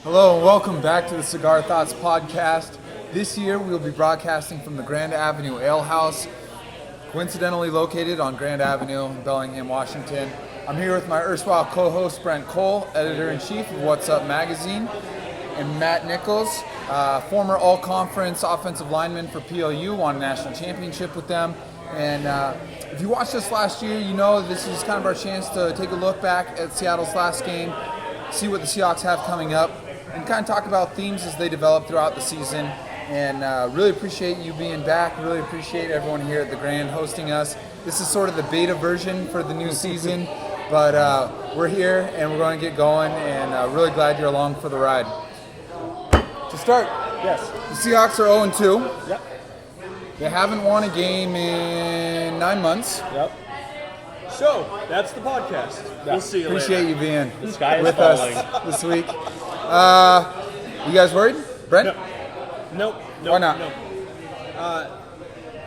Hello and welcome back to the Cigar Thoughts podcast. This year we will be broadcasting from the Grand Avenue Ale House, coincidentally located on Grand Avenue in Bellingham, Washington. I'm here with my erstwhile co-host Brent Cole, editor-in-chief of What's Up magazine, and Matt Nichols, former all-conference offensive lineman for PLU, won a national championship with them. And if you watched us last year, you know this is kind of our chance to take a look back at Seattle's last game, see what the Seahawks have coming up, and kind of talk about themes as they develop throughout the season. And really appreciate you being back. Really appreciate everyone here at the Grand hosting us. This is sort of the beta version for the new season, but we're here and we're going to get going, and really glad you're along for the ride. To start, yes, the Seahawks are 0-2. Yep. They haven't won a game in 9 months. Yep. So that's the podcast. We'll see you Appreciate later. you being The sky is with falling. us this week. You guys worried, Brent? Nope. Why not? Nope.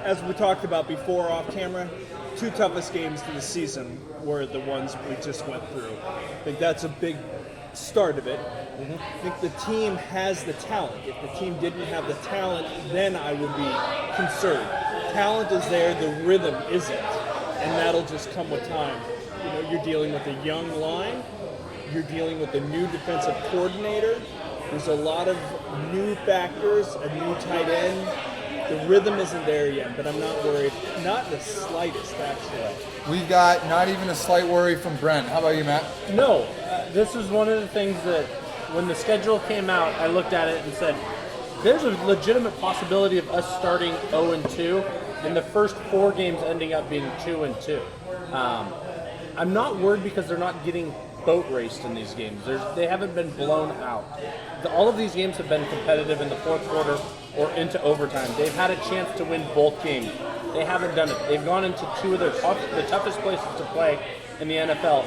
As we talked about before off camera, two toughest games of the season were the ones we just went through. I think that's a big start of it. Mm-hmm. I think the team has the talent. If the team didn't have the talent, then I would be concerned. Talent is there, the rhythm isn't, and that'll just come with time. You know, you're dealing with a young line, you're dealing with a new defensive coordinator. There's a lot of new factors, a new tight end. The rhythm isn't there yet, but I'm not worried. Not the slightest, actually. We've got not even a slight worry from Brent. How about you, Matt? No, this is one of the things that when the schedule came out, I looked at it and said, there's a legitimate possibility of us starting 0-2 and the first 4 games ending up being 2-2. I'm not worried because they're not getting boat raced in these games. They haven't been blown out. All of these games have been competitive in the fourth quarter or into overtime. They've had a chance to win both games. They haven't done it. They've gone into two of the toughest places to play in the NFL.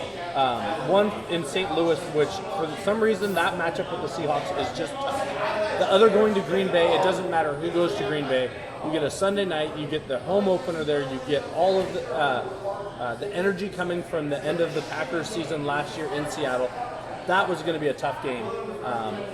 One in St. Louis, which for some reason that matchup with the Seahawks is just tough. The other going to Green Bay, it doesn't matter who goes to Green Bay. You get a Sunday night, you get the home opener there, you get all of the energy coming from the end of the Packers season last year in Seattle. That was going to be a tough game,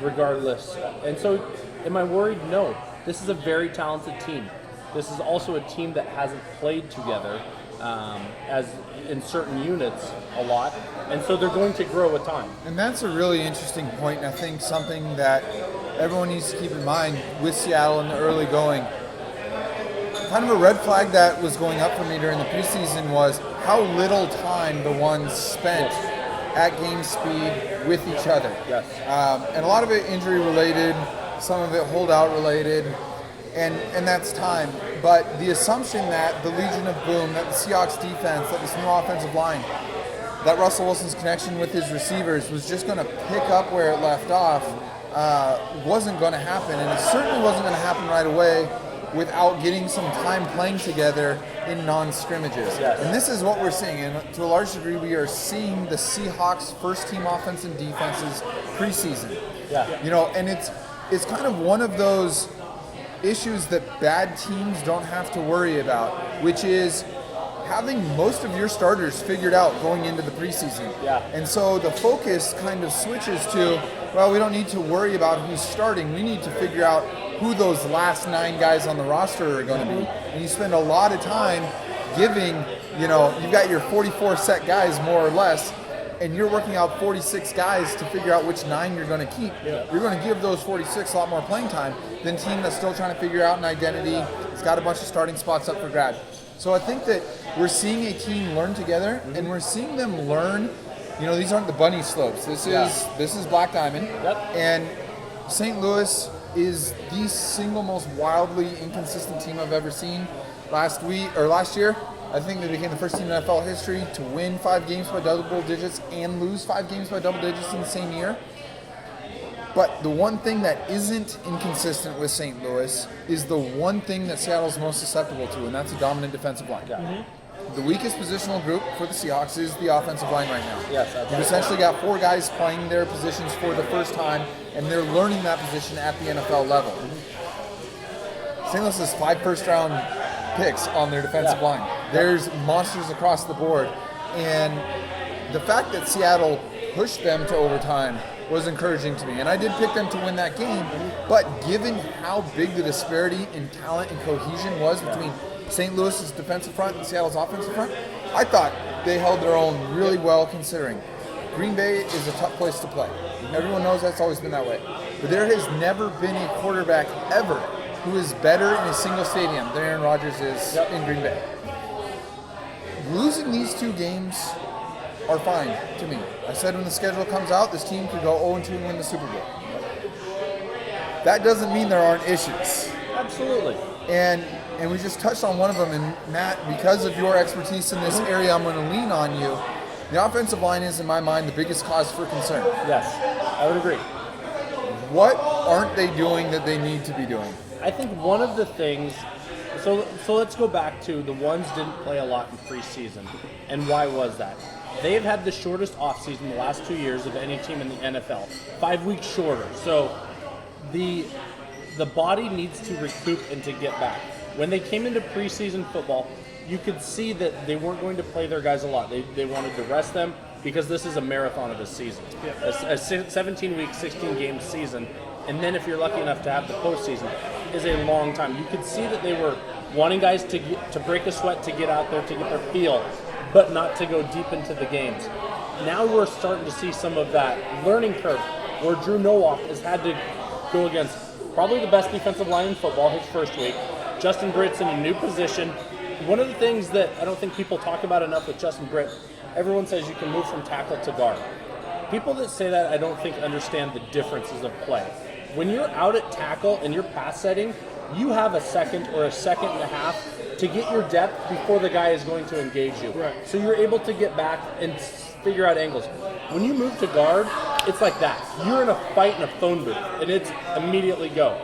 regardless. And so, am I worried? No. This is a very talented team. This is also a team that hasn't played together as in certain units a lot, and so they're going to grow with time. And that's a really interesting point, and I think something that everyone needs to keep in mind with Seattle in the early going. Kind of a red flag that was going up for me during the preseason was how little time the ones spent at game speed with each other. Yes. And a lot of it injury related, some of it holdout related, and that's time. But the assumption that the Legion of Boom, that the Seahawks defense, that this new offensive line, that Russell Wilson's connection with his receivers was just going to pick up where it left off wasn't going to happen. And it certainly wasn't going to happen right away without getting some time playing together in non-scrimmages. Yes. And this is what we're seeing. And to a large degree, we are seeing the Seahawks' first-team offense and defenses preseason. Yeah. You know, and it's kind of one of those issues that bad teams don't have to worry about, which is having most of your starters figured out going into the preseason. Yeah. And so the focus kind of switches to, well, we don't need to worry about who's starting. We need to figure out who those last 9 guys on the roster are going to be. And you spend a lot of time giving, you know, you've got your 44 set guys more or less, and you're working out 46 guys to figure out which 9 you're going to keep. Yeah. You're going to give those 46 a lot more playing time than a team that's still trying to figure out an identity. It's got a bunch of starting spots up for grabs. So I think that we're seeing a team learn together, and we're seeing them learn. You know, these aren't the bunny slopes. This is Black Diamond. Yep. And St. Louis is the single most wildly inconsistent team I've ever seen. Last year, I think they became the first team in NFL history to win 5 games by double digits and lose 5 games by double digits in the same year. But the one thing that isn't inconsistent with St. Louis is the one thing that Seattle's most susceptible to, and that's a dominant defensive line. Yeah. Mm-hmm. The weakest positional group for the Seahawks is the offensive line right now. Yes, You've absolutely. essentially got 4 guys playing their positions for the first time, and they're learning that position at the NFL level. St. Louis has 5 first-round picks on their defensive line. There's monsters across the board, and the fact that Seattle pushed them to overtime was encouraging to me. And I did pick them to win that game, but given how big the disparity in talent and cohesion was between St. Louis's defensive front and Seattle's offensive front, I thought they held their own really well considering. Green Bay is a tough place to play. Everyone knows that's always been that way. But there has never been a quarterback ever who is better in a single stadium than Aaron Rodgers is in Green Bay. Losing these 2 games are fine to me. I said when the schedule comes out, this team could go 0-2 and win the Super Bowl. That doesn't mean there aren't issues. Absolutely. And we just touched on one of them. And Matt, because of your expertise in this area, I'm going to lean on you. The offensive line is, in my mind, the biggest cause for concern. Yes, I would agree. What aren't they doing that they need to be doing? I think one of the things, so let's go back to the ones didn't play a lot in preseason. And why was that? They've had the shortest offseason the last 2 years of any team in the NFL. 5 weeks shorter. So the body needs to recoup and to get back. When they came into preseason football, you could see that they weren't going to play their guys a lot. They wanted to rest them because this is a marathon of a season. A 17-week, 16-game season. And then if you're lucky enough to have the postseason, is a long time. You could see that they were wanting guys to break a sweat, to get out there, to get their feel, but not to go deep into the games. Now we're starting to see some of that learning curve where Drew Nowak has had to go against probably the best defensive line in football his first week. Justin Britt's in a new position. One of the things that I don't think people talk about enough with Justin Britt, everyone says you can move from tackle to guard. People that say that I don't think understand the differences of play. When you're out at tackle and you're pass setting, you have a second or a second and a half to get your depth before the guy is going to engage you. Right. So you're able to get back and figure out angles. When you move to guard, it's like that. You're in a fight in a phone booth, and it's immediately go.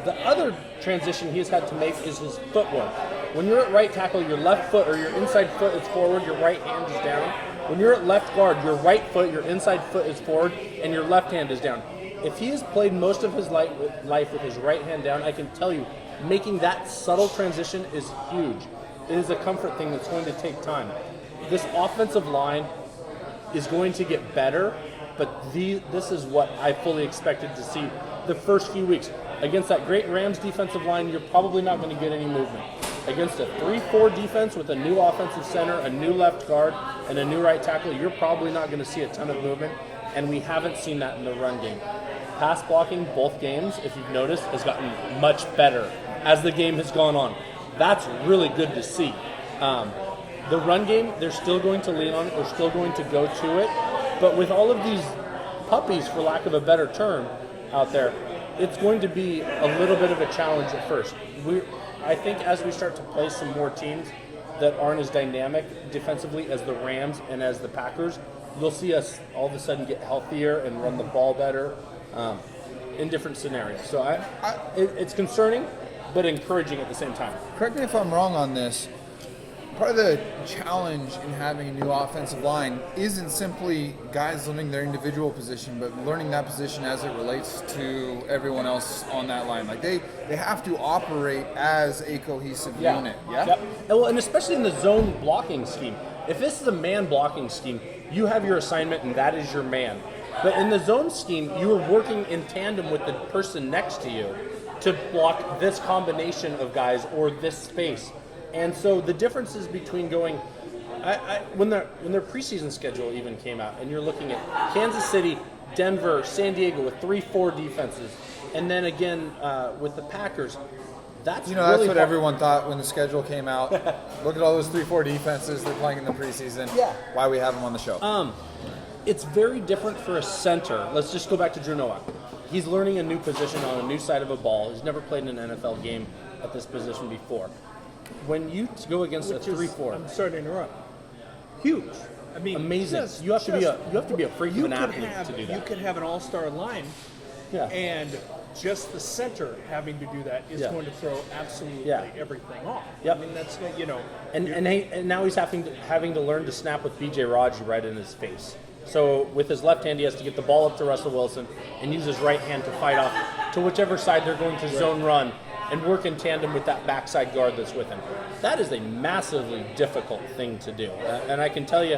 The other transition he's had to make is his footwork. When you're at right tackle, your left foot or your inside foot is forward, your right hand is down. When you're at left guard, your right foot, your inside foot is forward, and your left hand is down. If he has played most of his life with his right hand down, I can tell you, making that subtle transition is huge. It is a comfort thing that's going to take time. This offensive line is going to get better, but this is what I fully expected to see the first few weeks. Against that great Rams defensive line, you're probably not going to get any movement. Against a 3-4 defense with a new offensive center, a new left guard, and a new right tackle, you're probably not going to see a ton of movement, and we haven't seen that in the run game. Pass blocking, both games, if you've noticed, has gotten much better as the game has gone on. That's really good to see. The run game, they're still going to lean on it, they're still going to go to it, but with all of these puppies, for lack of a better term, out there, it's going to be a little bit of a challenge at first. I think as we start to play some more teams that aren't as dynamic defensively as the Rams and as the Packers, you'll see us all of a sudden get healthier and run the ball better in different scenarios. So it's concerning, but encouraging at the same time. Correct me if I'm wrong on this. Part of the challenge in having a new offensive line isn't simply guys learning their individual position, but learning that position as it relates to everyone else on that line. Like they have to operate as a cohesive unit. Yeah. Yep. Well, and especially in the zone blocking scheme. If this is a man blocking scheme, you have your assignment and that is your man. But in the zone scheme, you are working in tandem with the person next to you to block this combination of guys or this space. And so the differences between going, when their preseason schedule even came out, and you're looking at Kansas City, Denver, San Diego with 3-4 defenses, and then again with the Packers, that's really that's what everyone thought when the schedule came out. Look at all those 3-4 defenses they're playing in the preseason. Yeah. Why we have them on the show. It's very different for a center. Let's just go back to Drew Nowak. He's learning a new position on a new side of a ball. He's never played in an NFL game at this position before. When you go against a 3-4, I'm sorry to interrupt. Huge. I mean, amazing. You have to be a freak of an athlete to do that. You could have an all-star line, and just the center having to do that is going to throw absolutely everything off. Yep. I mean, that's And now he's having to learn to snap with B.J. Raji right in his face. So with his left hand, he has to get the ball up to Russell Wilson and use his right hand to fight off to whichever side they're going to zone run and work in tandem with that backside guard that's with him. That is a massively difficult thing to do. And I can tell you,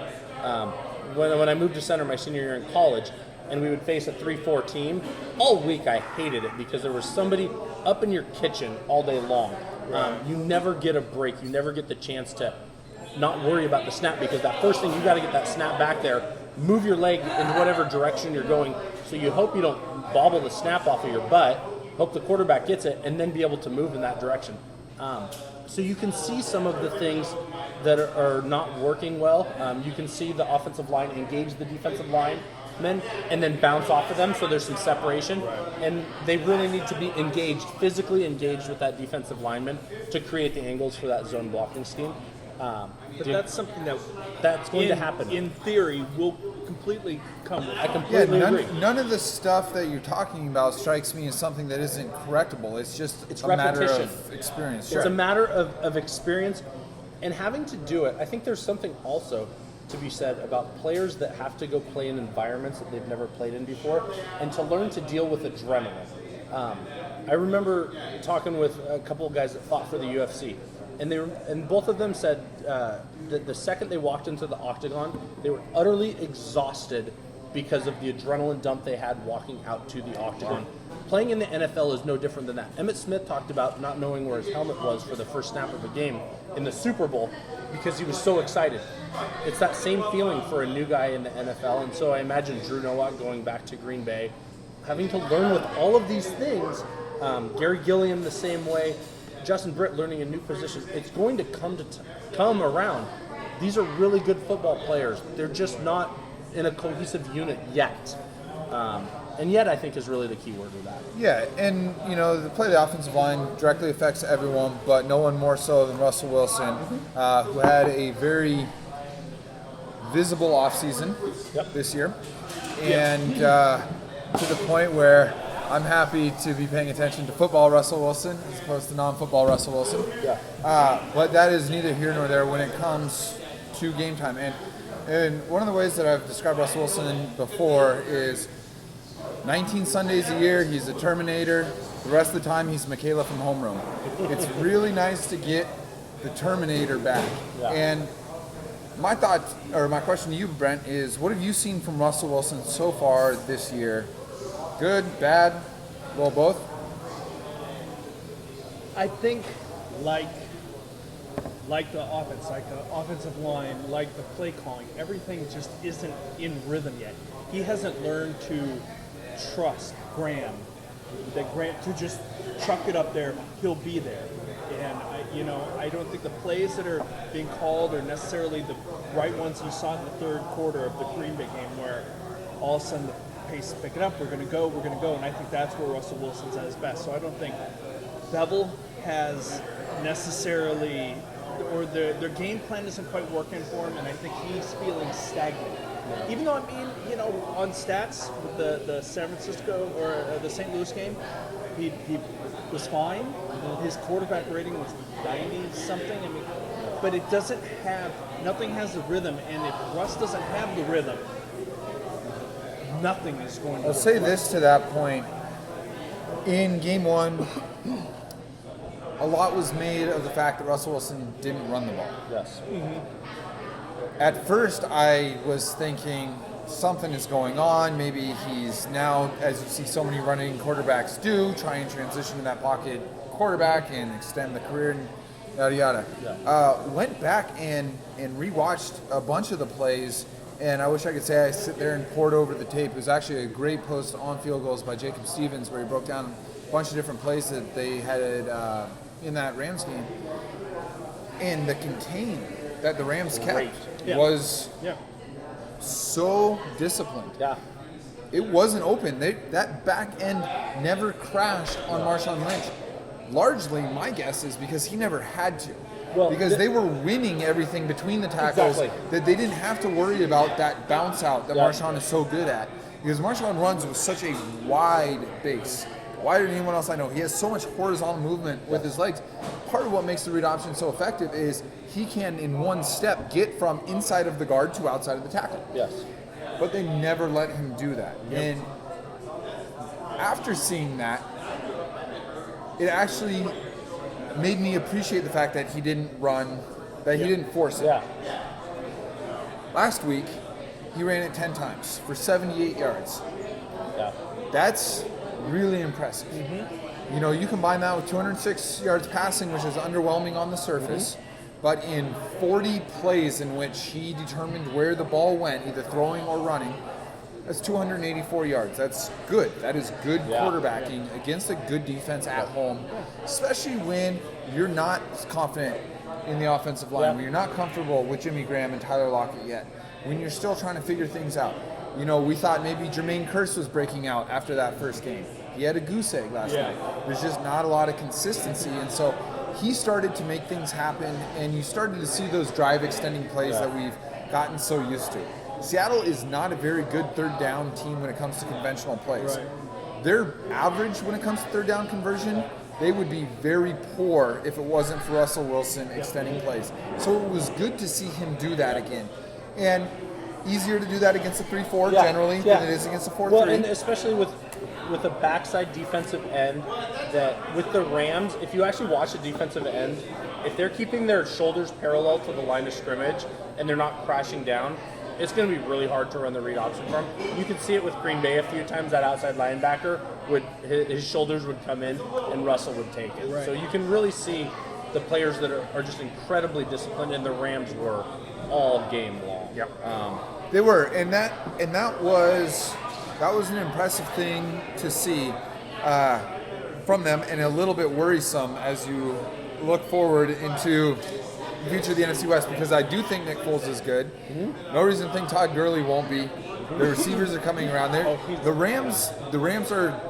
when I moved to center my senior year in college, and we would face a 3-4 team, all week I hated it because there was somebody up in your kitchen all day long. You never get a break. You never get the chance to not worry about the snap, because that first thing, you got to get that snap back there, move your leg in whatever direction you're going, so you hope you don't bobble the snap off of your butt, hope the quarterback gets it, and then be able to move in that direction. So you can see some of the things that are not working well. You can see the offensive line engage the defensive line and then bounce off of them, so there's some separation. And they really need to be physically engaged with that defensive lineman to create the angles for that zone blocking scheme. But that's something that's going to happen. In theory, will completely come with. I completely agree. None of the stuff that you're talking about strikes me as something that isn't correctable. It's just It's a matter repetition. of experience. It's a matter of experience and having to do it. I think there's something also to be said about players that have to go play in environments that they've never played in before, and to learn to deal with adrenaline. I remember talking with a couple of guys that fought for the UFC, and both of them said that the second they walked into the octagon, they were utterly exhausted because of the adrenaline dump they had walking out to the octagon. Playing in the NFL is no different than that. Emmitt Smith talked about not knowing where his helmet was for the first snap of a game in the Super Bowl because he was so excited. It's that same feeling for a new guy in the NFL, and so I imagine Drew Nowak going back to Green Bay, having to learn with all of these things. Gary Gilliam the same way. Justin Britt learning a new position. It's going to come around. These are really good football players. They're just not in a cohesive unit yet. And yet, I think, is really the key word of that. Yeah, and the play of the offensive line directly affects everyone, but no one more so than Russell Wilson, who had a very visible offseason this year, and to the point where I'm happy to be paying attention to football Russell Wilson as opposed to non-football Russell Wilson. But that is neither here nor there when it comes to game time. And one of the ways that I've described Russell Wilson before is 19 Sundays a year, he's a Terminator. The rest of the time, he's Michaela from Homeroom. It's really nice to get the Terminator back. And my question to you, Brent, is what have you seen from Russell Wilson so far this year? Good, bad, well, both? I think like the offense, like the offensive line, like the play calling, everything just isn't in rhythm yet. He hasn't learned to trust Graham, that Graham to just chuck it up there, he'll be there. And I don't think the plays that are being called are necessarily the right ones you saw in the third quarter of the Green Bay game, where all of a sudden the pace pick it up, we're going to go, and I think that's where Russell Wilson's at his best. So I don't think Bevel has necessarily, or their game plan isn't quite working for him, and I think he's feeling stagnant. Even though, on stats with the San Francisco or the St. Louis game, he was fine. His quarterback rating was 90-something. But it doesn't have, nothing has the rhythm, and if Russ doesn't have the rhythm, nothing is going to I'll say this to that point. In game one, a lot was made of the fact that Russell Wilson didn't run the ball. Yes. At first, I was thinking something is going on. Maybe he's now, as you see so many running quarterbacks do, try and transition to that pocket quarterback and extend the career and yada yada. Went back and rewatched a bunch of the plays, and I wish I could say I sit there and poured over the tape. It was actually a great post on Field Goals by Jacob Stevens where he broke down a bunch of different plays that they had in that Rams game. And the contain that the Rams kept was so disciplined. It wasn't open. That back end never crashed on Marshawn Lynch. Largely, my guess is because he never had to. Because they were winning everything between the tackles that they didn't have to worry about that bounce out that Marshawn is so good at. Because Marshawn runs with such a wide base. Wider than anyone else I know. He has so much horizontal movement with his legs. Part of what makes the read option so effective is he can, in one step, get from inside of the guard to outside of the tackle. But they never let him do that. And after seeing that, it actually made me appreciate the fact that he didn't run, that he didn't force it. Last week, he ran it 10 times for 78 yards. That's really impressive. You know, you combine that with 206 yards passing, which is underwhelming on the surface, but in 40 plays in which he determined where the ball went, either throwing or running, that's 284 yards. That's good. That is good quarterbacking against a good defense at home, especially when you're not confident in the offensive line, when you're not comfortable with Jimmy Graham and Tyler Lockett yet, when you're still trying to figure things out. You know, we thought maybe Jermaine Kearse was breaking out after that first game. He had a goose egg last night. There's just not a lot of consistency, and so he started to make things happen, and you started to see those drive extending plays that we've gotten so used to. Seattle is not a very good third down team when it comes to conventional plays. They're average when it comes to third down conversion. They would be very poor if it wasn't for Russell Wilson extending plays. So it was good to see him do that again. And easier to do that against a 3-4 generally than it is against a 4-3. Well, and especially with a backside defensive end, that with the Rams, if you actually watch the defensive end, if they're keeping their shoulders parallel to the line of scrimmage and they're not crashing down, it's going to be really hard to run the read option from. You could see it with Green Bay a few times. That outside linebacker his shoulders would come in and Russell would take it. So you can really see the players that are just incredibly disciplined, and the Rams were all game long. They were, and that was an impressive thing to see from them, and a little bit worrisome as you look forward into the future of the NFC West, because I do think Nick Foles is good. No reason to think Todd Gurley won't be. The receivers are coming around there. The Rams are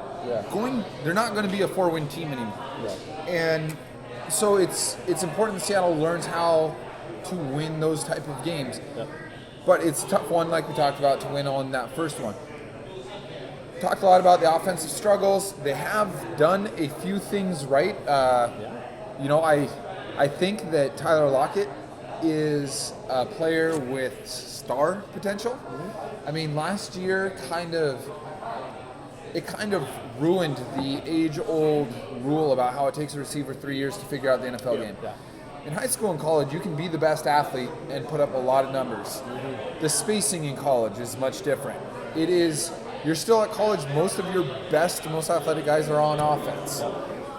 going. They're not going to be a 4-win team anymore, and so it's important that Seattle learns how to win those type of games. But it's a tough one, like we talked about, to win on that first one. Talked a lot about the offensive struggles. They have done a few things right. You know, I think that Tyler Lockett is a player with star potential. I mean, last year kind of ruined the age-old rule about how it takes a receiver 3 years to figure out the NFL game. In high school and college, you can be the best athlete and put up a lot of numbers. The spacing in college is much different. You're still at college, most of your best, most athletic guys are on offense.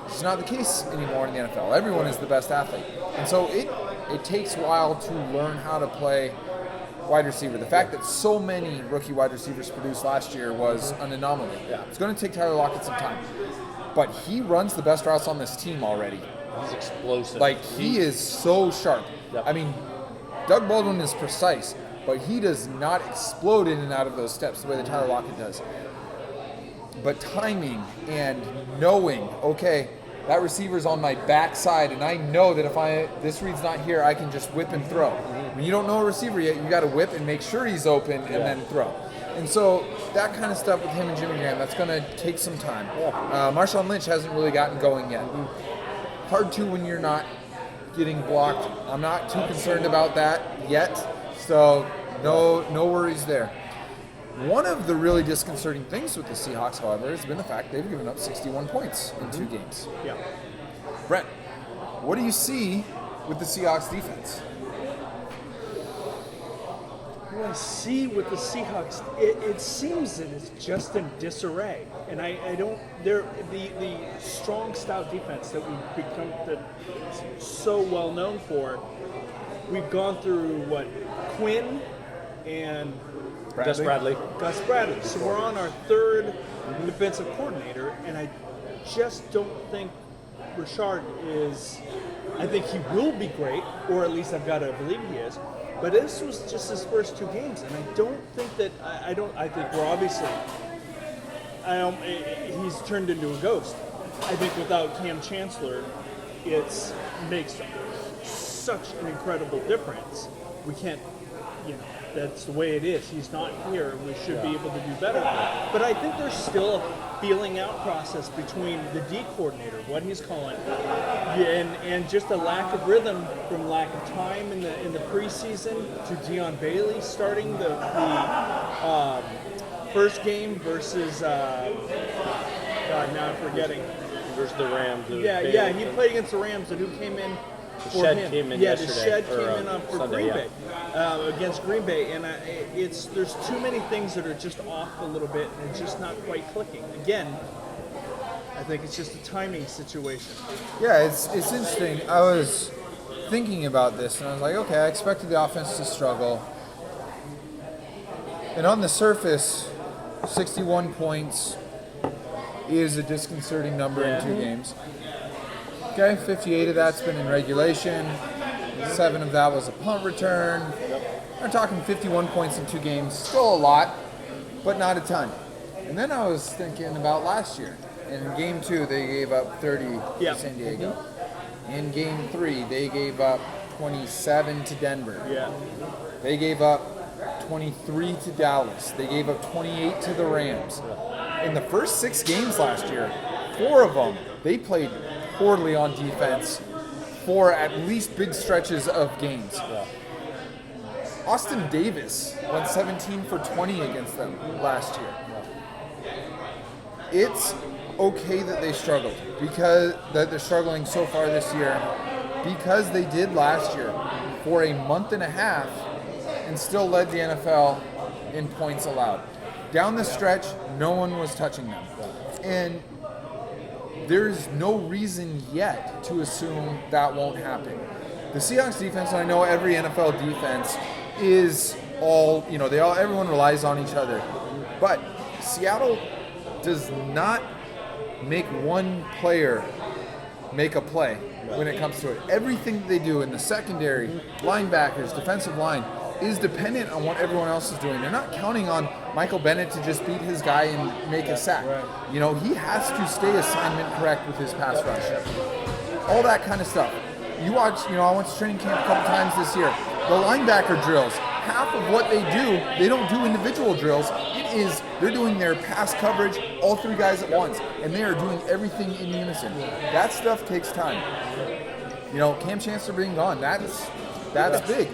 It's not the case anymore in the NFL. Everyone is the best athlete. And so it takes a while to learn how to play wide receiver. The fact that so many rookie wide receivers produced last year was an anomaly. It's going to take Tyler Lockett some time. But he runs the best routes on this team already. He's explosive. Like, he is so sharp. I mean, Doug Baldwin is precise, but he does not explode in and out of those steps the way that Tyler Lockett does. But timing and knowing, okay, that receiver's on my backside, and I know that if this read's not here, I can just whip and throw. When you don't know a receiver yet, you got to whip and make sure he's open and then throw. And so that kind of stuff with him and Jimmy Graham, that's going to take some time. Marshawn Lynch hasn't really gotten going yet. Hard to when you're not getting blocked. I'm not too concerned about that yet, so no worries there. One of the really disconcerting things with the Seahawks, however, has been the fact they've given up 61 points in 2 games. Brent, what do you see with the Seahawks defense? What I see with the Seahawks, it seems that it's just in disarray, and I don't. They're the strong, stout defense that we've become so well known for. We've gone through Quinn and Gus Bradley. So we're on our 3rd defensive coordinator, and I just don't think Richard is. I think he will be great, or at least I've got to believe he is. But this was just his first 2 games, and I don't think that I think we're obviously. He's turned into a ghost. I think without Kam Chancellor, it makes such an incredible difference. We can't, that's the way it is. He's not here. We should be able to do better. But I think there's still a feeling out process between the D coordinator, what he's calling, and just a lack of rhythm from lack of time in the preseason to Deion Bailey starting the first game versus God, now I'm forgetting. Versus the Rams. He played against the Rams, and who came in The for shed him. came in yeah, yesterday. the shed came in on for Sunday, Green yeah. Bay against Green Bay, and there's too many things that are just off a little bit, and it's just not quite clicking. Again, I think it's just a timing situation. Yeah, it's interesting. I was thinking about this, and I was like, okay, I expected the offense to struggle. And on the surface, 61 points is a disconcerting number in 2 games. Okay, 58 of that's been in regulation. 7 of that was a punt return. We're talking 51 points in 2 games. Still a lot, but not a ton. And then I was thinking about last year. In game 2, they gave up 30 to San Diego. In game 3, they gave up 27 to Denver. Yeah. They gave up 23 to Dallas. They gave up 28 to the Rams. In the first 6 games last year, 4 of them, they played poorly on defense for at least big stretches of games. Yeah. Austin Davis went 17 for 20 against them last year. It's okay that they struggled, because that they're struggling so far this year, because they did last year for a month and a half and still led the NFL in points allowed. Down the stretch, no one was touching them. And there's no reason yet to assume that won't happen. The Seahawks defense, and I know every NFL defense is all, everyone relies on each other. But Seattle does not make one player make a play when it comes to it. Everything they do in the secondary, linebackers, defensive line, is dependent on what everyone else is doing. They're not counting on Michael Bennett to just beat his guy and make a sack. He has to stay assignment correct with his pass rush. All that kind of stuff. You watch, I went to training camp a couple times this year. The linebacker drills, half of what they do, they don't do individual drills. They're doing their pass coverage, all 3 guys at once, and they are doing everything in unison. That stuff takes time. Kam Chancellor being gone, that's big.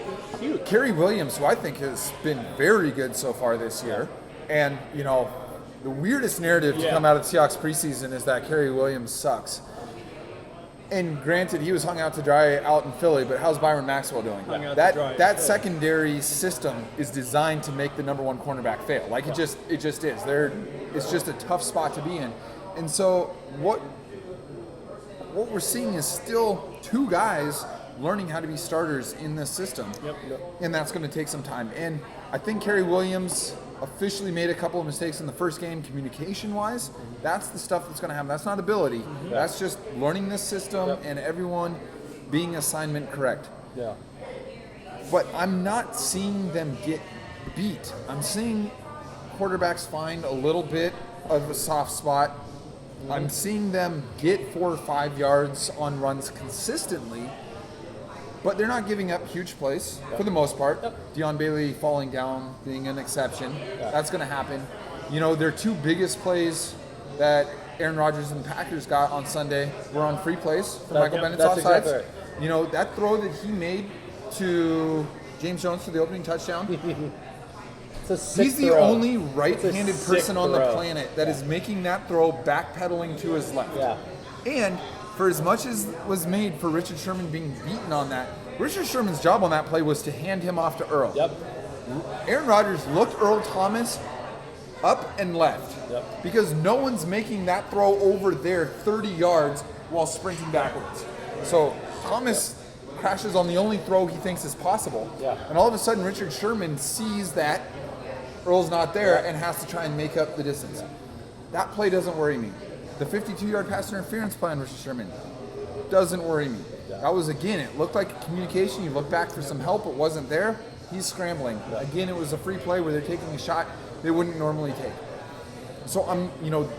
Kerry Williams, who I think has been very good so far this year, and the weirdest narrative to come out of Seahawks preseason is that Kerry Williams sucks. And granted, he was hung out to dry out in Philly, but how's Byron Maxwell doing? That secondary system is designed to make the number 1 cornerback fail. Like it just is. It's just a tough spot to be in. And so what we're seeing is still 2 guys learning how to be starters in this system. And that's going to take some time. And I think Kerry Williams officially made a couple of mistakes in the first game communication-wise. That's the stuff that's going to happen. That's not ability. That's just learning this system and everyone being assignment correct. But I'm not seeing them get beat. I'm seeing quarterbacks find a little bit of a soft spot. I'm seeing them get 4 or 5 yards on runs consistently, but they're not giving up huge plays for the most part. Deion Bailey falling down being an exception. That's going to happen. Their 2 biggest plays that Aaron Rodgers and the Packers got on Sunday were on free plays from Michael Bennett's offsides. Exactly right. That throw that he made to James Jones for the opening touchdown. He's the only right-handed person on the planet that is making that throw backpedaling to his left. And for as much as was made for Richard Sherman being beaten on that, Richard Sherman's job on that play was to hand him off to Earl. Aaron Rodgers looked Earl Thomas up and left because no one's making that throw over there 30 yards while sprinting backwards. So Thomas crashes on the only throw he thinks is possible. And all of a sudden Richard Sherman sees that Earl's not there and has to try and make up the distance. That play doesn't worry me. The 52-yard pass interference play on Richard Sherman doesn't worry me. That was, again, it looked like communication. You look back for some help. It wasn't there. He's scrambling. Again, it was a free play where they're taking a shot they wouldn't normally take. So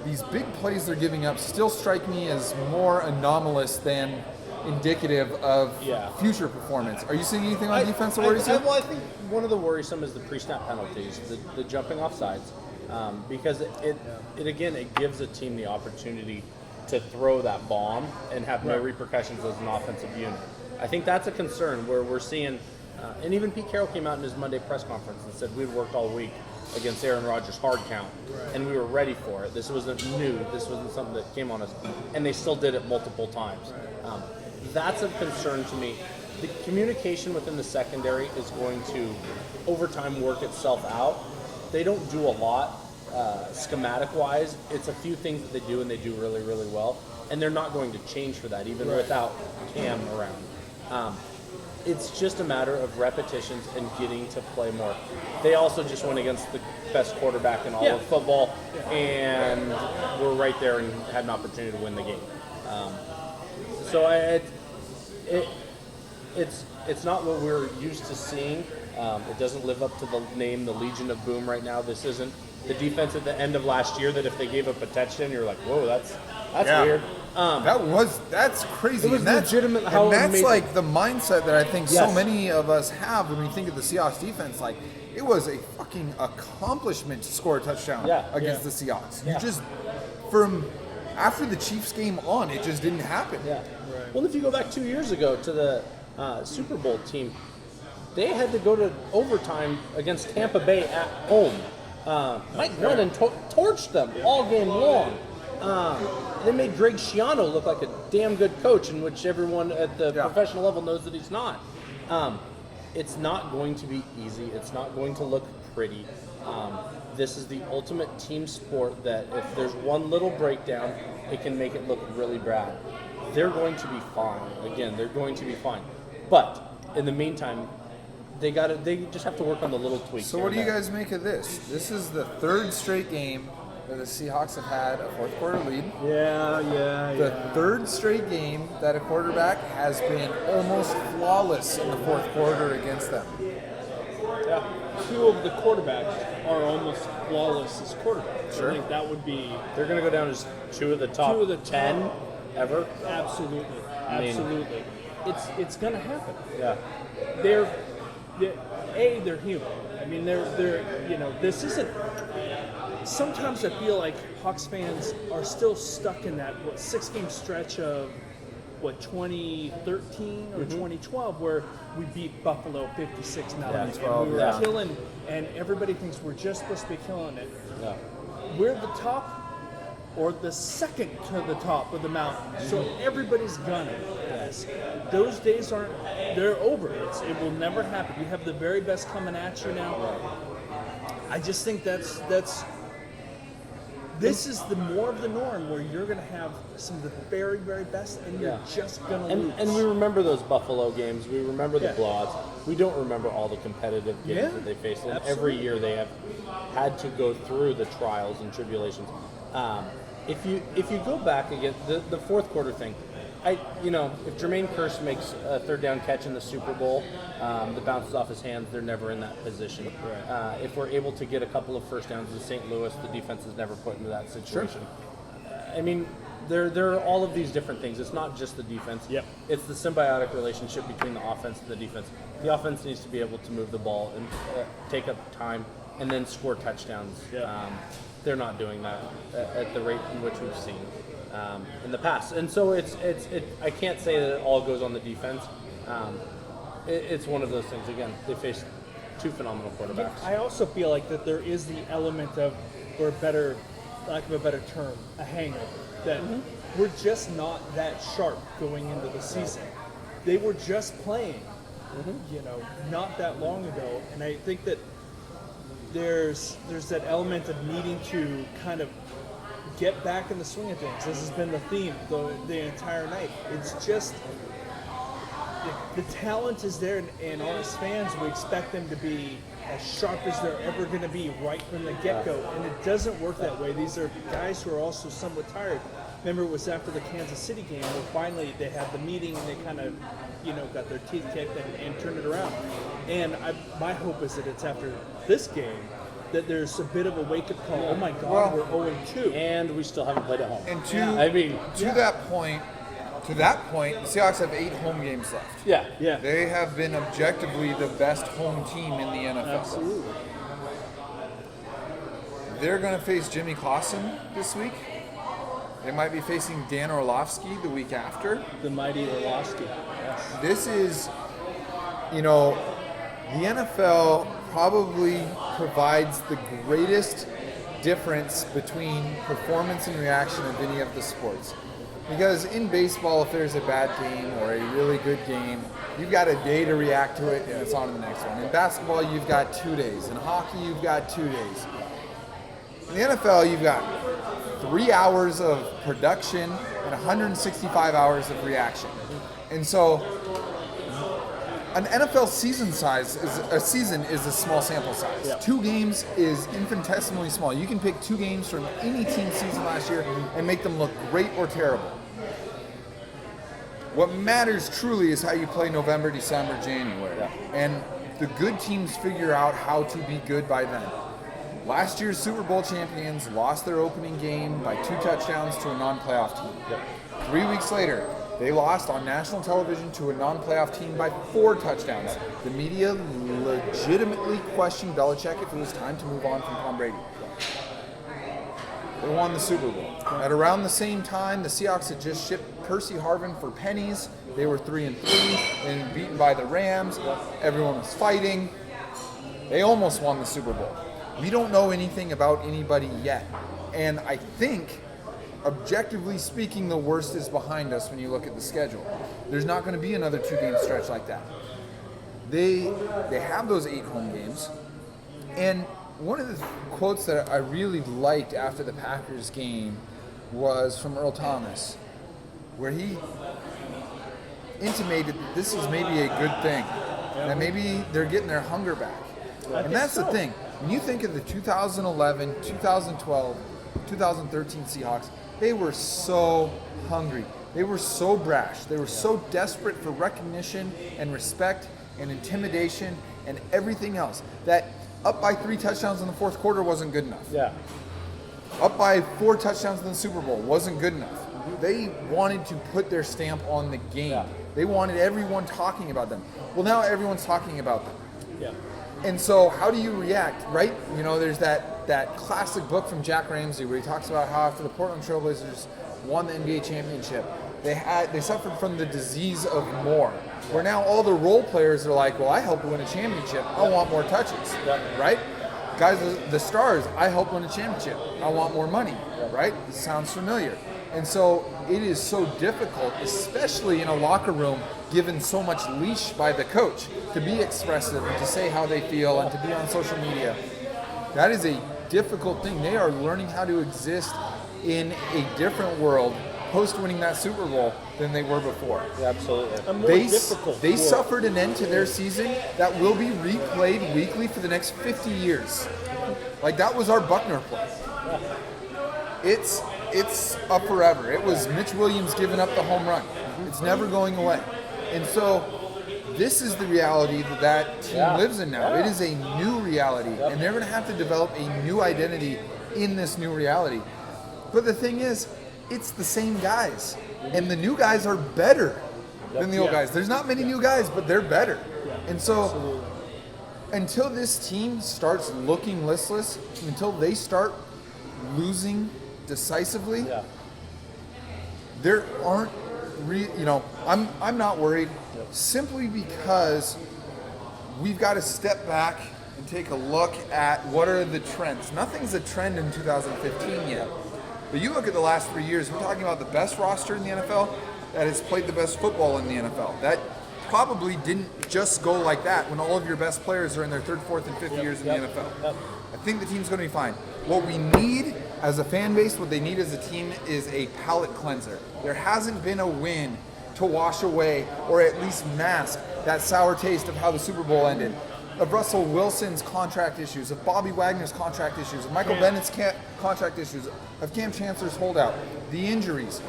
these big plays they're giving up still strike me as more anomalous than indicative of future performance. Are you seeing anything on defense that worries you? I think one of the worrisome is the pre-snap penalties, the jumping off sides. Because it gives a team the opportunity to throw that bomb and have no repercussions as an offensive unit. I think that's a concern where we're seeing, and even Pete Carroll came out in his Monday press conference and said we'd worked all week against Aaron Rodgers hard count, and we were ready for it. This wasn't new. This wasn't something that came on us, and they still did it multiple times. That's a concern to me. The communication within the secondary is going to, over time, work itself out. They don't do a lot schematic-wise. It's a few things that they do, and they do really, really well. And they're not going to change for that, even without Kam around. It's just a matter of repetitions and getting to play more. They also just went against the best quarterback in all of football, and were right there and had an opportunity to win the game. So it's not what we're used to seeing. It doesn't live up to the name, the Legion of Boom right now. This isn't the defense at the end of last year that if they gave up a touchdown, you're like, whoa, that's weird. That's crazy. It was and that's legitimate. And that's like the mindset that I think so many of us have when we think of the Seahawks defense. Like, it was a fucking accomplishment to score a touchdown against the Seahawks. You just, from after the Chiefs game on, it just didn't happen. Yeah. Right. Well, if you go back 2 years ago to the Super Bowl team, they had to go to overtime against Tampa Bay at home. Mike Glennon torched them all game long. They made Greg Schiano look like a damn good coach, in which everyone at the professional level knows that he's not. It's not going to be easy. It's not going to look pretty. This is the ultimate team sport that if there's one little breakdown, it can make it look really bad. They're going to be fine. Again, they're going to be fine. But in the meantime, they just have to work on the little tweaks. So what do you guys make of this? This is the third straight game that the Seahawks have had a fourth quarter lead. The third straight game that a quarterback has been almost flawless in the fourth quarter against them. Yeah. Two of the quarterbacks are almost flawless as quarterbacks. Sure. I think that would be... They're going to go down as two of the top 10 ever? Absolutely. Absolutely. It's going to happen. Yeah. They're human. I mean, they're this isn't... Sometimes I feel like Hawks fans are still stuck in that 6-game stretch of 2013 or 2012 where we beat Buffalo 56-0 and we were killing, and everybody thinks we're just supposed to be killing it. Yeah. We're the top or the second to the top of the mountain, so everybody's gunning. Yes. Those days they're over. It will never happen. You have the very best coming at you now. I just think that's this is the more of the norm where you're going to have some of the very, very best, and you're just going to lose. And we remember those Buffalo games. We remember the blowouts. We don't remember all the competitive games that they faced. And every year they have had to go through the trials and tribulations. If you go back again, the fourth quarter thing, if Jermaine Kearse makes a third down catch in the Super Bowl that bounces off his hands, they're never in that position. Right. If we're able to get a couple of first downs in St. Louis, the defense is never put into that situation. Sure. I mean, there are all of these different things. It's not just the defense. Yep. It's the symbiotic relationship between the offense and the defense. The offense needs to be able to move the ball and take up time and then score touchdowns. Yep. They're not doing that at the rate in which we've seen in the past, and so I can't say that it all goes on the defense. It's one of those things. Again, they face two phenomenal quarterbacks. I also feel like that there is the element of, or lack of a better term, a hangover. That we're just not that sharp going into the season. They were just playing, not that long ago, and I think that there's that element of needing to kind of get back in the swing of things. This has been the theme the entire night. It's just the talent is there, and all as fans, we expect them to be as sharp as they're ever going to be right from the get-go, and it doesn't work that way. These are guys who are also somewhat tired. Remember, it was after the Kansas City game where finally they had the meeting and they kind of, got their teeth kicked and turned it around. And my hope is that it's after this game that there's a bit of a wake-up call. Oh my God, we're 0-2, and we still haven't played at home. And to that point, the Seahawks have 8 home games left. Yeah. They have been objectively the best home team in the NFL. Absolutely. They're going to face Jimmy Clausen this week. They might be facing Dan Orlovsky the week after. The mighty Orlovsky. Yes. This is, the NFL probably provides the greatest difference between performance and reaction of any of the sports. Because in baseball, if there's a bad game or a really good game, you've got a day to react to it and it's on to the next one. In basketball, you've got 2 days. In hockey, you've got 2 days. In the NFL, you've got 3 hours of production and 165 hours of reaction. And so an NFL season is a small sample size. Yeah. 2 games is infinitesimally small. You can pick 2 games from any team's season last year and make them look great or terrible. What matters truly is how you play November, December, January. Yeah. And the good teams figure out how to be good by then. Last year's Super Bowl champions lost their opening game by 2 touchdowns to a non-playoff team. Yep. 3 weeks later, they lost on national television to a non-playoff team by 4 touchdowns. The media legitimately questioned Belichick if it was time to move on from Tom Brady. They won the Super Bowl. At around the same time, the Seahawks had just shipped Percy Harvin for pennies. They were 3-3 and beaten by the Rams. Everyone was fighting. They almost won the Super Bowl. We don't know anything about anybody yet. And I think, objectively speaking, the worst is behind us when you look at the schedule. There's not going to be another 2-game stretch like that. They have those 8 home games. And one of the quotes that I really liked after the Packers game was from Earl Thomas, where he intimated that this is maybe a good thing, that maybe they're getting their hunger back. And that's the thing. When you think of the 2011, 2012, 2013 Seahawks, they were so hungry. They were so brash. They were so desperate for recognition and respect and intimidation and everything else that up by 3 touchdowns in the fourth quarter wasn't good enough. Yeah. Up by 4 touchdowns in the Super Bowl wasn't good enough. They wanted to put their stamp on the game. Yeah. They wanted everyone talking about them. Well, now everyone's talking about them. Yeah. And so how do you react, right? You know, there's that classic book from Jack Ramsey where he talks about how after the Portland Trailblazers won the NBA championship, they suffered from the disease of more. Where now all the role players are like, well, I helped win a championship. I want more touches, right? Guys, the stars, I helped win a championship. I want more money, right? This sounds familiar. And so it is so difficult, especially in a locker room, given so much leash by the coach, to be expressive and to say how they feel and to be on social media. That is a difficult thing. They are learning how to exist in a different world post-winning that Super Bowl than they were before. Yeah, absolutely. A more difficult They world. suffered an end to their season that will be replayed weekly for the next 50 years. Like, that was our Buckner play. It's up forever. It was Mitch Williams giving up the home run. It's never going away. And so this is the reality that team lives in now. It is a new reality, and they're going to have to develop a new identity in this new reality. But the thing is, it's the same guys, and the new guys are better than the old guys. There's not many new guys, but they're better. And so until this team starts looking listless, until they start losing decisively, there aren't I'm not worried simply because we've got to step back and take a look at what are the trends. Nothing's a trend in 2015 yet. But you look at the last 3 years, we're talking about the best roster in the NFL that has played the best football in the NFL. That probably didn't just go like that when all of your best players are in their 3rd, 4th, and 5th years in the NFL. I think the team's going to be fine. What we need as a fan base, what they need as a team is a palate cleanser. There hasn't been a win to wash away or at least mask that sour taste of how the Super Bowl ended. Of Russell Wilson's contract issues, of Bobby Wagner's contract issues, of Michael Bennett's contract issues, of Kam Chancellor's holdout, the injuries.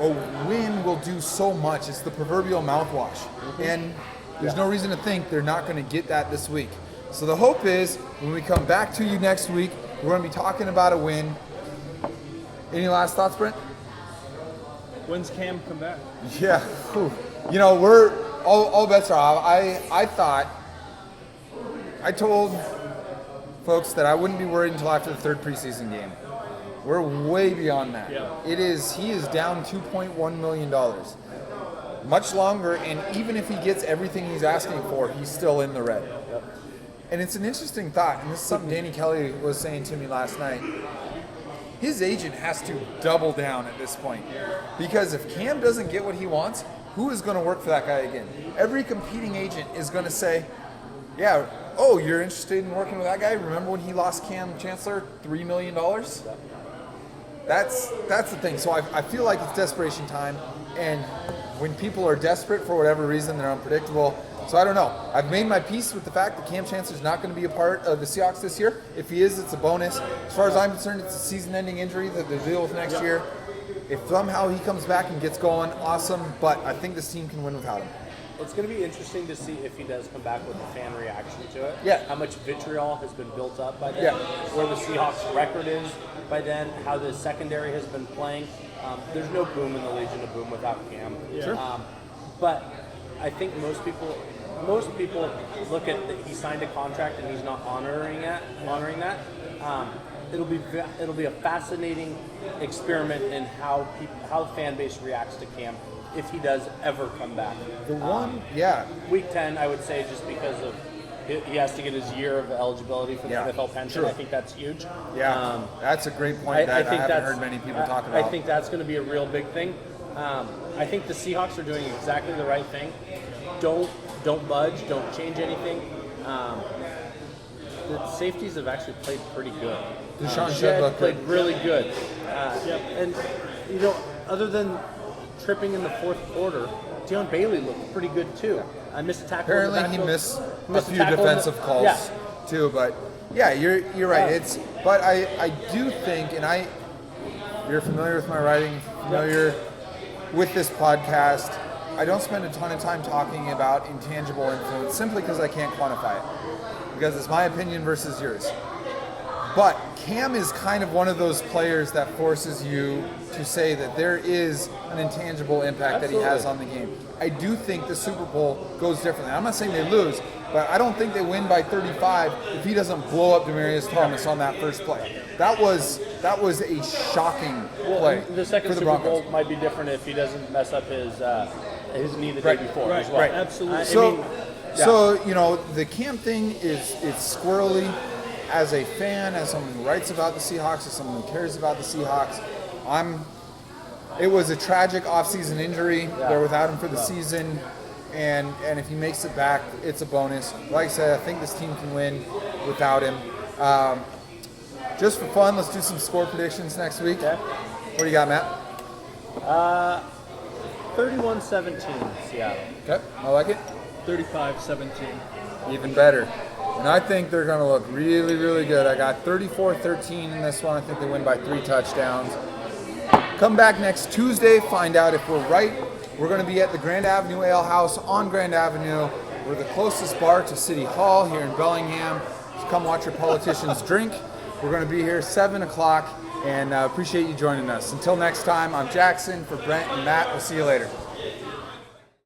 A win will do so much. It's the proverbial mouthwash. And there's no reason to think they're not going to get that this week. So the hope is when we come back to you next week, we're going to be talking about a win. Any last thoughts, Brent? When's Cam come back? Yeah. Whew. You know, we're all bets are off. I told folks that I wouldn't be worried until after the 3rd preseason game. We're way beyond that. He is down $2.1 million. Much longer, and even if he gets everything he's asking for, he's still in the red. And it's an interesting thought, and this is something Danny Kelly was saying to me last night. His agent has to double down at this point, because if Kam doesn't get what he wants, who is going to work for that guy again? Every competing agent is going to say, yeah, oh, you're interested in working with that guy? Remember when he lost Kam Chancellor $3 million? That's the thing. So I feel like it's desperation time, and when people are desperate for whatever reason, they're unpredictable. So I don't know. I've made my peace with the fact that Kam Chancellor's not going to be a part of the Seahawks this year. If he is, it's a bonus. As far as I'm concerned, it's a season-ending injury that they'll deal with next year. If somehow he comes back and gets going, awesome. But I think this team can win without him. It's going to be interesting to see if he does come back with a fan reaction to it. Yeah. How much vitriol has been built up by then. Yeah. Where the Seahawks record is by then. How the secondary has been playing. There's no boom in the Legion of Boom without Kam. Yeah. Sure. But I think most people look at that he signed a contract and he's not honoring that. It'll be a fascinating experiment in how the fan base reacts to Kam if he does ever come back. Week 10, I would say, just because of he has to get his year of eligibility for the NFL pension. Sure. I think that's huge. Yeah, that's a great point that I haven't heard many people talk about. I think that's going to be a real big thing. I think the Seahawks are doing exactly the right thing. Don't budge. Don't change anything. The safeties have actually played pretty good. Jed played really good. And, other than tripping in the fourth quarter, Dion Bailey looked pretty good too. I missed a tackle. Apparently he missed a few defensive calls too, but yeah, you're right. But I do think, and you're familiar with my writing, familiar with this podcast. I don't spend a ton of time talking about intangible influence simply because I can't quantify it, because it's my opinion versus yours. But Kam is kind of one of those players that forces you to say that there is an intangible impact that he has on the game. I do think the Super Bowl goes differently. I'm not saying they lose, but I don't think they win by 35 if he doesn't blow up Demaryius Thomas on that first play. That was a shocking play. The second for the Super Broncos. Bowl might be different if he doesn't mess up his knee the day before as well. Right. Absolutely. So the Kam thing it's squirrely. As a fan, as someone who writes about the Seahawks, as someone who cares about the Seahawks, it was a tragic offseason injury. They're without him for the season, and if he makes it back, it's a bonus. Like I said, I think this team can win without him. Just for fun, let's do some score predictions next week. Okay. What do you got, Matt? 31-17 Seattle. Okay, I like it. 35-17. Even better. And I think they're going to look really, really good. I got 34-13 in this one. I think they win by 3 touchdowns. Come back next Tuesday, find out if we're right. We're going to be at the Grand Avenue Ale House on Grand Avenue. We're the closest bar to City Hall here in Bellingham. So come watch your politicians drink. We're going to be here 7 o'clock, and appreciate you joining us. Until next time, I'm Jacson for Brent and Matt. We'll see you later.